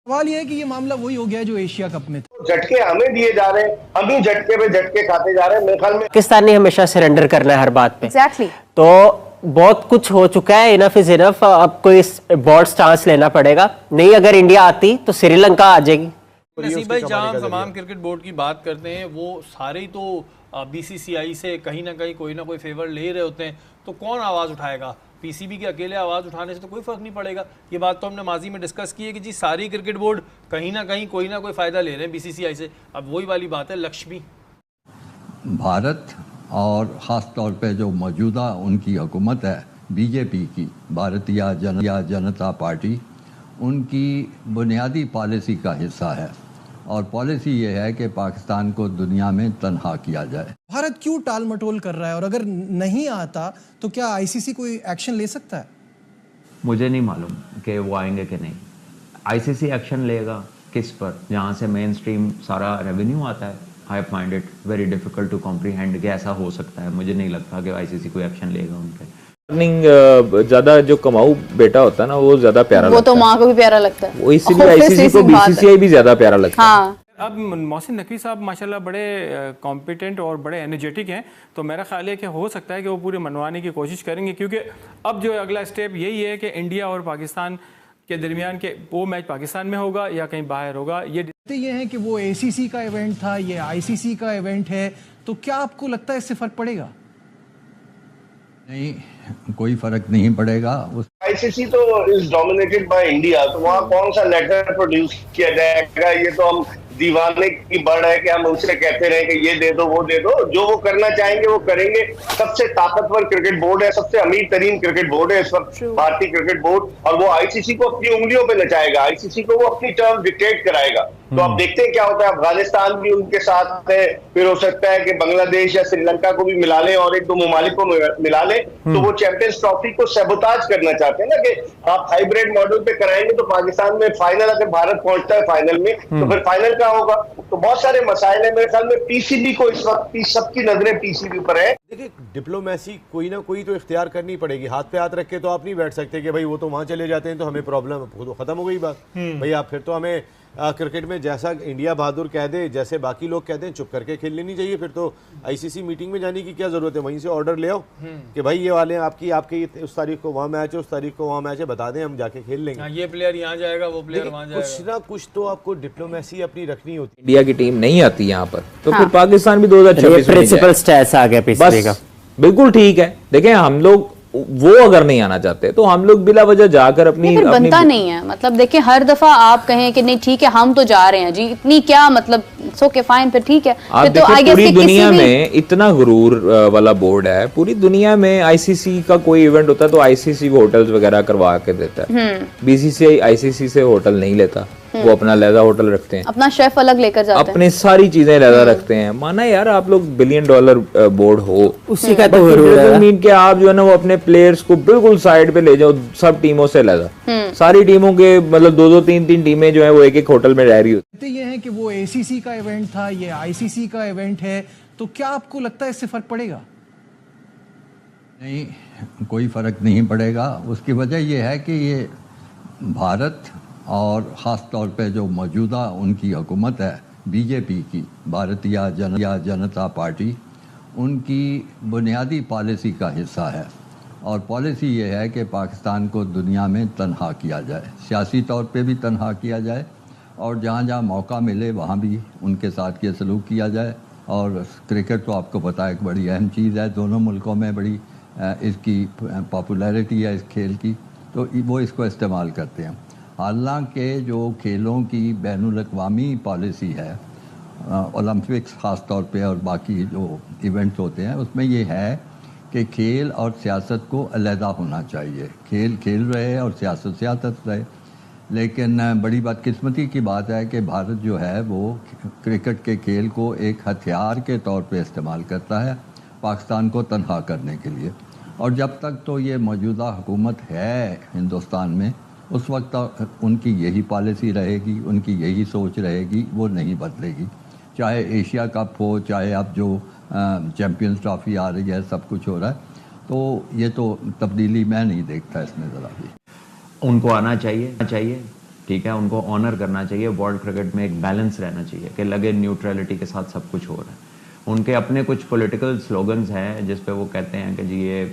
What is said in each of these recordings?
سوال یہ ہے کہ یہ معاملہ وہی ہو گیا جو ایشیا کپ میں تھا. جھٹکے ہمیں دیے جا رہے ہیں, ہم ہی جھٹکے پہ جھٹکے کھاتے جا رہے ہیں. میرے خیال میں پاکستان نے ہمیشہ سرنڈر کرنا ہے ہر بات پہ. Exactly. تو بہت کچھ ہو چکا ہے, انف از انف. اب کوئی بورڈ سٹانس لینا پڑے گا. نہیں اگر انڈیا آتی تو سری لنکا آ جائے گی. نصیب بھائی, جہاں ہم تمام کرکٹ بورڈ کی بات کرتے ہیں وہ سارے ہی تو بی سی سی آئی سے کہیں نہ کہیں کوئی نہ کوئی فیور لے رہے ہوتے ہیں, تو کون آواز اٹھائے گا؟ پی سی بی کے اکیلے آواز اٹھانے سے تو کوئی فرق نہیں پڑے گا. یہ بات تو ہم نے ماضی میں ڈسکس کی ہے کہ جی ساری کرکٹ بورڈ کہیں نہ کہیں کوئی نہ کوئی فائدہ لے رہے ہیں بی سی سی آئی سے. اب وہی والی بات ہے لکشمی. بھارت اور خاص طور پہ جو موجودہ ان کی حکومت ہے بی جے پی کی, بھارتیہ جنتا پارٹی, ان کی بنیادی پالیسی کا حصہ ہے, اور پالیسی یہ ہے کہ پاکستان کو دنیا میں تنہا کیا جائے. بھارت کیوں ٹال مٹول کر رہا ہے, اور اگر نہیں آتا تو کیا آئی سی سی کوئی ایکشن لے سکتا ہے؟ مجھے نہیں معلوم کہ وہ آئیں گے کہ نہیں. آئی سی سی ایکشن لے گا کس پر؟ جہاں سے مین سٹریم سارا ریونیو آتا ہے. I find it very difficult to comprehend کہ ایسا ہو سکتا ہے. مجھے نہیں لگتا کہ آئی سی سی کوئی ایکشن لے گا ان پہ. زیادہ جو کماؤ بیٹا ہوتا ہے نا وہ زیادہ پیارا لگتا ہے, وہ تو ماں کو بھی پیارا لگتا ہے, وہ اسی لیے آئی سی سی کو بی سی سی آئی بھی زیادہ پیارا لگتا ہے. ہاں. اب محسن نقوی صاحب ماشاءاللہ بڑے کمپیٹنٹ اور بڑے انرجیٹک ہیں, تو میرا خیال ہے کہ ہو سکتا ہے کہ وہ پورے منوانے کی کوشش کریں گے, کیونکہ اب جو اگلا اسٹیپ یہی ہے کہ انڈیا اور پاکستان کے درمیان کے وہ میچ پاکستان میں ہوگا یا کہیں باہر ہوگا. یہ ہے کہ وہ اے سی سی کا ایونٹ تھا, یہ آئی سی سی کا ایونٹ ہے, تو کیا آپ کو لگتا ہے اس سے فرق پڑے گا؟ نہیں, کوئی فرق نہیں پڑے گا. آئی سی سی تو از ڈومینیٹڈ بائی انڈیا, تو وہاں کون سا لیٹر پروڈیوس کیا جائے گا؟ یہ تو ہم دیوانے کی بڑھ ہے کہ ہم ان سے کہتے رہے کہ یہ دے دو وہ دے دو. جو وہ کرنا چاہیں گے وہ کریں گے. سب سے طاقتور کرکٹ بورڈ ہے, سب سے امیر ترین کرکٹ بورڈ ہے اس وقت بھارتی کرکٹ بورڈ, اور وہ آئی سی سی کو اپنی انگلیوں پہ نچائے گا. آئی سی سی کو وہ اپنی ٹرم ڈکٹیٹ کرائے گا. تو آپ دیکھتے ہیں کیا ہوتا ہے. افغانستان بھی ان کے ساتھ ہے, پھر ہو سکتا ہے کہ بنگلہ دیش یا سری لنکا کو بھی ملا لیں اور ایک دو ممالک کو ملا لیں. تو وہ چیمپئنز ٹرافی کو سیبوتاج کرنا چاہتے ہیں نا, کہ آپ ہائیبریڈ ماڈل پہ کرائیں گے تو پاکستان میں فائنل, اگر بھارت پہنچتا ہے فائنل میں تو پھر فائنل کیا ہوگا؟ تو بہت سارے مسائل ہیں. میرے خیال میں پی سی بی کو اس وقت سب کی نظریں پی سی بی پر ہے. دیکھیں ڈپلومیسی کوئی نہ کوئی تو اختیار کرنی پڑے گی. ہاتھ پہ ہاتھ رکھ کے تو آپ نہیں بیٹھ سکتے کہ بھائی وہ تو وہاں چلے جاتے ہیں تو ہمیں پرابلم, ختم ہو گئی بات. بھائی آپ پھر تو ہمیں کرکٹ میں جیسا انڈیا بہادر کہہ دے, جیسے باقی لوگ کہتے ہیں, چپ کر کے کھیل لینی چاہیے. پھر تو آئی سی سی میٹنگ میں جانے کی کیا ضرورت ہے؟ وہیں سے آرڈر لے آؤ کہ بھائی یہ والے آپ کی اس تاریخ کو وہاں میچ ہے, اس تاریخ کو وہاں میچ ہے, بتا دیں ہم جا کے کھیل لیں گے. یہ پلیئر یہاں جائے گا, وہ پلیئر وہاں جائے گا. کچھ نہ کچھ تو آپ کو ڈپلومیسی اپنی رکھنی ہوتی ہے. انڈیا کی ٹیم نہیں آتی یہاں پر تو پھر پاکستان بھی 2026 پرنسپل سٹیٹس آ گیا پی سی بی کا. بالکل ٹھیک ہے. دیکھیں ہم لوگ وہ اگر نہیں آنا چاہتے تو ہم لوگ بلا وجہ جا کر اپنی بنتا نہیں ہے. مطلب دیکھیں ہر دفعہ آپ کہیں کہ نہیں ٹھیک ہے ہم تو جا رہے ہیں جی, اتنی کیا مطلب, سو کے فائن پھر ٹھیک ہے. آپ دیکھیں پوری دنیا میں اتنا غرور والا بورڈ ہے, پوری دنیا میں آئی سی سی کا کوئی ایونٹ ہوتا ہے تو آئی سی سی ہوٹلز وغیرہ کروا کے دیتا ہے. بی سی سی آئی سی سی سے ہوٹل نہیں لیتا, وہ اپنا علیحدہ ہوٹل رکھتے ہیں, اپنا شیف الگ لے کر جاتے ہیں, اپنے ساری چیزیں علیحدہ رکھتے ہیں. مانا یار آپ لوگ $1 بلین بورڈ ہو, اسی کا تو غرور ہے. مین کہ آپ جو ہے نا وہ اپنے پلیئرز کو بالکل سائڈ پہ لے جاؤ, سب ٹیموں سے علیحدہ. ساری ٹیموں کے مطلب 2-3 ٹیمیں جو ہیں وہ ایک ہوٹل میں رہ رہی ہوتی. یہ ہے کہ وہ اے سی سی کا ایونٹ تھا, یہ آئی سی سی کا ایونٹ ہے, تو کیا آپ کو لگتا ہے اس سے فرق پڑے گا؟ نہیں, کوئی فرق نہیں پڑے گا. اس کی وجہ یہ ہے کہ یہ بھارت اور خاص طور پہ جو موجودہ ان کی حکومت ہے بی جے پی کی, بھارتیہ جنتا پارٹی, ان کی بنیادی پالیسی کا حصہ ہے, اور پالیسی یہ ہے کہ پاکستان کو دنیا میں تنہا کیا جائے, سیاسی طور پہ بھی تنہا کیا جائے, اور جہاں جہاں موقع ملے وہاں بھی ان کے ساتھ یہ سلوک کیا جائے. اور کرکٹ تو آپ کو پتہ ہے ایک بڑی اہم چیز ہے, دونوں ملکوں میں بڑی اس کی پاپولیرٹی ہے اس کھیل کی, تو وہ اس کو استعمال کرتے ہیں. حالانکہ جو کھیلوں کی بین الاقوامی پالیسی ہے, اولمپکس خاص طور پہ اور باقی جو ایونٹس ہوتے ہیں, اس میں یہ ہے کہ کھیل اور سیاست کو علیحدہ ہونا چاہیے. کھیل کھیل رہے اور سیاست سیاست رہے. لیکن بڑی بدقسمتی کی بات ہے کہ بھارت جو ہے وہ کرکٹ کے کھیل کو ایک ہتھیار کے طور پہ استعمال کرتا ہے پاکستان کو تنہا کرنے کے لیے. اور جب تک تو یہ موجودہ حکومت ہے ہندوستان میں, اس وقت ان کی یہی پالیسی رہے گی, ان کی یہی سوچ رہے گی, وہ نہیں بدلے گی. چاہے ایشیا کپ ہو, چاہے اب جو چیمپئنز ٹرافی آ رہی ہے, سب کچھ ہو رہا ہے, تو یہ تو تبدیلی میں نہیں دیکھتا اس میں ذرا بھی. ان کو آنا چاہیے ٹھیک ہے, ان کو آنر کرنا چاہیے. ورلڈ کرکٹ میں ایک بیلنس رہنا چاہیے کہ لگے نیوٹرلٹی کے ساتھ سب کچھ ہو رہا ہے. ان کے اپنے کچھ پولیٹیکل سلوگنز ہیں جس پہ وہ کہتے ہیں کہ جی یہ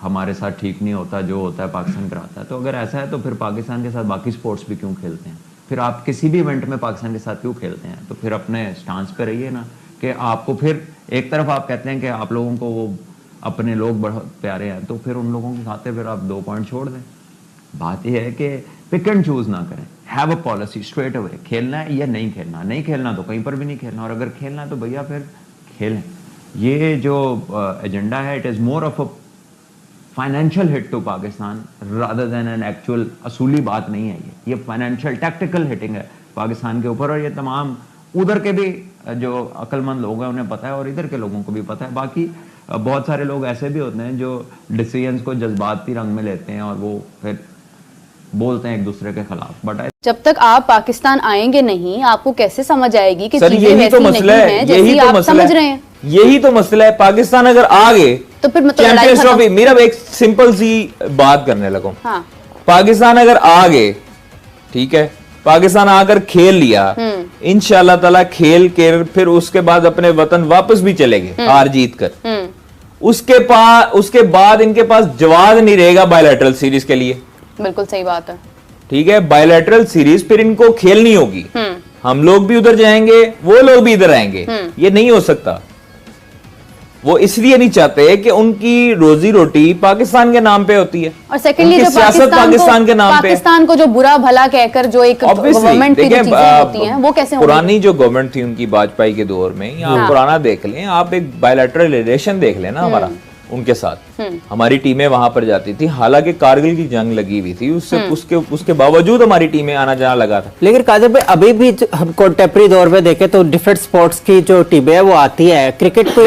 ہمارے ساتھ ٹھیک نہیں ہوتا, جو ہوتا ہے پاکستان کراتا ہے. تو اگر ایسا ہے تو پھر پاکستان کے ساتھ باقی سپورٹس بھی کیوں کھیلتے ہیں؟ پھر آپ کسی بھی ایونٹ میں پاکستان کے ساتھ کیوں کھیلتے ہیں؟ تو پھر اپنے سٹانس پہ رہیے نا, کہ آپ کو پھر ایک طرف آپ کہتے ہیں کہ آپ لوگوں کو وہ اپنے لوگ بہت پیارے ہیں, تو پھر ان لوگوں کے کھاتے پھر آپ 2 پوائنٹ چھوڑ دیں. بات یہ ہے کہ پک اینڈ چوز نہ کریں, have a policy straight away, کھیلنا ہے یا نہیں کھیلنا. نہیں کھیلنا تو کہیں پر بھی نہیں کھیلنا, اور اگر کھیلنا ہے تو بھیا پھر کھیلیں. یہ جو ایجنڈا ہے it is more of a financial hit to Pakistan rather than an actual اصولی بات نہیں ہے. یہ فائنینشیل ٹیکٹیکل ہٹنگ ہے پاکستان کے اوپر, اور یہ تمام ادھر کے بھی جو عقل مند لوگ ہیں انہیں پتہ ہے, اور ادھر کے لوگوں کو بھی پتہ ہے. باقی بہت سارے لوگ ایسے بھی ہوتے ہیں جو ڈیسیژنس کو جذباتی رنگ میں لیتے ہیں اور وہ پھر بولتے ہیں ایک دوسرے کے خلاف. بٹ جب تک آپ پاکستان آئیں گے نہیں, آپ کو کیسے سمجھ آئے گی کہ سر چیزیں یہی تو ویسی مسئلہ نہیں ہے, ہیں جیسی آپ سمجھ رہے ہیں. یہی تو مسئلہ ہے. پاکستان اگر آ گئے تو پھر چیمپئنز ٹرافی, میرا ایک سمپل سی بات کرنے لگا ہوں. ہاں, پاکستان اگر آ گئے, ٹھیک ہے, پاکستان آ کر کھیل لیا, انشاءاللہ تعالیٰ کھیل کے پھر اس کے بعد اپنے وطن واپس بھی چلے گئے ہار جیت کر, اس کے بعد ان کے پاس جواز نہیں رہے گا بائیلیٹرل سیریز کے لیے. بالکل صحیح بات ہے. ٹھیک ہے, بائیلیٹرل سیریز پھر ان کو کھیلنی ہوگی. ہم لوگ بھی ادھر جائیں گے, وہ لوگ بھی ادھر آئیں گے. یہ نہیں ہو سکتا. وہ اس لیے نہیں چاہتے کہ ان کی روزی روٹی پاکستان کے نام پہ ہوتی ہے, اور سیکنڈلی جو پاکستان کے نام پہ, پاکستان کو جو برا بھلا کہہ کر جو ایک گورنمنٹ کی چیزیں ہوتی ہیں وہ کیسے ہوتی ہیں. پرانی جو گورنمنٹ تھی ان کی واجپئی کے دور میں, آپ پرانا دیکھ لیں, آپ ایک بائیلیٹرل ریلیشن دیکھ لیں نا ہمارا ان کے ساتھ. ہماری ٹیمیں وہاں پر جاتی تھی, حالانکہ کارگل کی جنگ لگی ہوئی تھی, اس کے باوجود ہماری ٹیمیں آنا جانا لگا تھا. لیکن قادر بھائی ابھی بھی ہم کنٹمپریری دور میں دیکھیں تو ڈفرینٹ سپورٹس کی جو ٹیمیں ہیں وہ آتی ہے. کرکٹ کو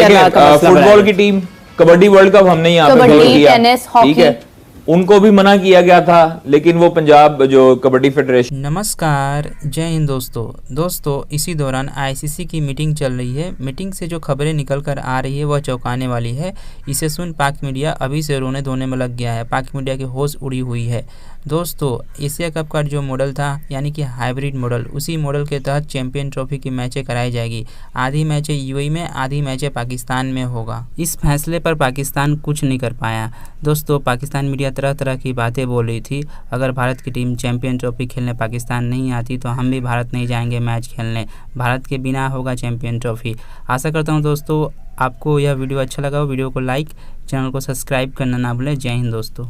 فٹ بال کی ٹیم, کبڈی ورلڈ کپ ہم نے یہاں پہ کیا, ٹھیک ہے, ان کو بھی منع کیا گیا تھا, لیکن وہ پنجاب جو کبڈی فیڈریشن. نمسکار, جے ہند دوستو. اسی دوران آئی سی سی کی میٹنگ چل رہی ہے. میٹنگ سے جو خبریں نکل کر آ رہی ہے وہ چونکانے والی ہے. اسے سن پاک میڈیا ابھی سے رونے دھونے میں لگ گیا ہے. پاک میڈیا کی ہوش اڑی ہوئی ہے. دوستو, ایشیا کپ کا جو ماڈل تھا یعنی کہ ہائیبریڈ ماڈل, اسی ماڈل کے تحت چیمپئن ٹرافی کی میچیں کرائی جائے گی. آدھی میچیں یو اے ای میں, آدھی میچیں پاکستان میں ہوگا. اس فیصلے پر پاکستان کچھ نہیں کر پایا. دوستو, پاکستان میڈیا طرح طرح کی باتیں بول رہی تھی. اگر بھارت کی ٹیم چیمپئن ٹرافی کھیلنے پاکستان نہیں آتی تو ہم بھی بھارت نہیں جائیں گے میچ کھیلنے. بھارت کے بنا ہوگا چیمپئن ٹرافی. آشا کرتا ہوں دوستو آپ کو یہ ویڈیو اچھا لگا ہو. ویڈیو کو لائک, چینل کو سبسکرائب کرنا نہ بھولیں. جے ہند دوستو.